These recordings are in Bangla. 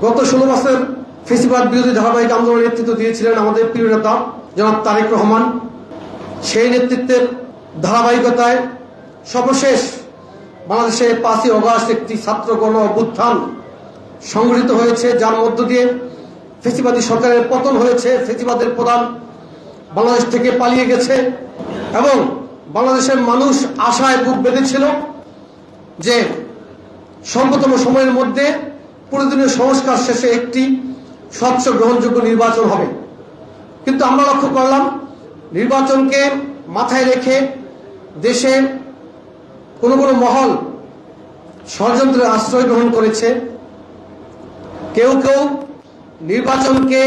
গত 16 বছর ফেসিবাদ বিরোধী ধারাবাহিক আন্দোলনের নেতৃত্ব দিয়েছিলেন আমাদের প্রিয় নেতা জনাব তারেক রহমান। সেই নেতৃত্বের ধারাবাহিকতায় সর্বশেষ বাংলাদেশে 5ই অগাস্ট একটি ছাত্র গণ অভ্যুত্থান সংগঠিত হয়েছে, যার মধ্য দিয়ে ফেসিবাদী সরকারের পতন হয়েছে। ফেসিবাদের প্রধান বাংলাদেশ থেকে পালিয়ে গেছে এবং বাংলাদেশের মানুষ আশায় বুক বেঁধেছিল যে স্বল্পতম সময়ের মধ্যে প্রয়োজনীয় সংস্কার শেষে একটি স্বচ্ছ গ্রহণযোগ্য নির্বাচন হবে। কিন্তু আমরা লক্ষ্য করলাম নির্বাচনকে মাথায় রেখে দেশে কোনো কোনো মহল ষড়যন্ত্রের আশ্রয় গ্রহণ করেছে। কেউ কেউ নির্বাচনকে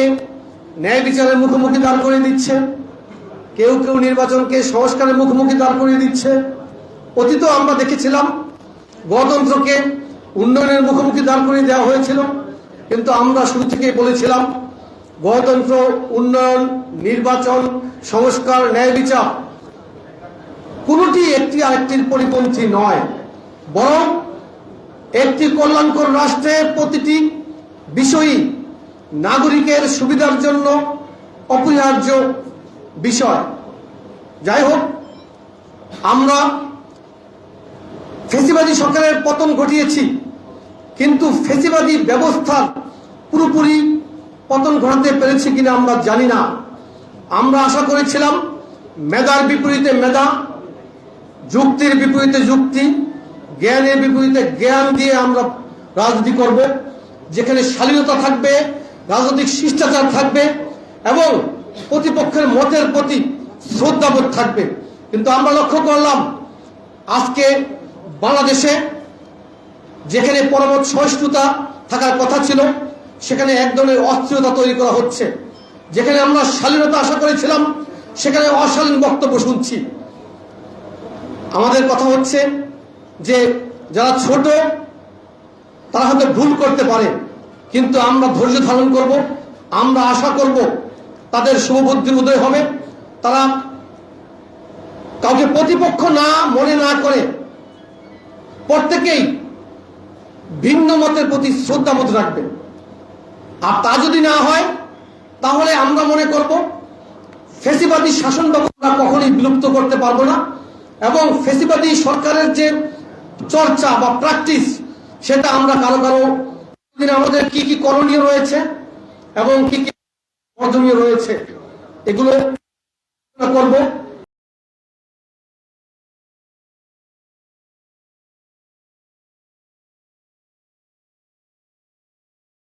ন্যায় বিচারের মুখোমুখি দাঁড় করিয়ে দিচ্ছে, কেউ কেউ নির্বাচনকে সংস্কারের মুখোমুখি দাঁড় করিয়ে দিচ্ছে। অতীতেও আমরা দেখেছিলাম গণতন্ত্রকে উন্নয়নের মুখোমুখি দাঁড় করিয়ে দেওয়া হয়েছিল, কিন্তু আমরা শুরু থেকেই বলেছিলাম গণতন্ত্র, উন্নয়ন, নির্বাচন, সংস্কার, ন্যায় বিচার কোনটি একটি আরেকটির পরিপন্থী নয়, বরং একটি কল্যাণকর রাষ্ট্রে প্রতিটি বিষয়ই নাগরিকের সুবিধার জন্য অপরিহার্য বিষয়। যাই হোক, আমরা ফেসিবাদী সরকারের পতন ঘটিয়েছি, কিন্তু ফেসিবাদী ব্যবস্থার পুরোপুরি পতন ঘটাতে পেরেছি কিনা আমরা জানি না। আমরা আশা করেছিলাম মেধার বিপরীতে মেধা, যুক্তির বিপরীতে যুক্তি, জ্ঞানের বিপরীতে জ্ঞান দিয়ে আমরা রাজনীতি করব, যেখানে শালীনতা থাকবে, রাজনৈতিক শিষ্টাচার থাকবে এবং প্রতিপক্ষের মতের প্রতি শ্রদ্ধাবোধ থাকবে। কিন্তু আমরা লক্ষ্য করলাম আজকে বাংলাদেশে যেখানে পরমত সহিষ্ণুতা থাকার কথা ছিল, সেখানে এক ধরনের অস্থিরতা তৈরি করা হচ্ছে। যেখানে আমরা শালীনতা আশা করেছিলাম, সেখানে অশালীন বক্তব্য শুনছি। আমাদের কথা হচ্ছে যে যারা ছোট তারা হয়তো ভুল করতে পারে, কিন্তু আমরা ধৈর্য ধারণ করব। আমরা আশা করব তাদের শুভবুদ্ধির উদয় হবে, তারা কাউকে প্রতিপক্ষ না মনে না করে প্রত্যেকেই ভিন্ন মতের প্রতি শ্রদ্ধাবোধ রাখবে। আর তা যদি না হয়, তাহলে আমরা মনে করব ফেসিবাদী শাসন ব্যবস্থা কখনোই বিলুপ্ত করতে পারবো না এবং ফেসিবাদী সরকারের যে চর্চা বা প্র্যাকটিস, সেটা আমরা কারো কারো আমাদের কি কি করণীয় রয়েছে এবং কি কি বর্জনীয় রয়েছে এগুলো করব।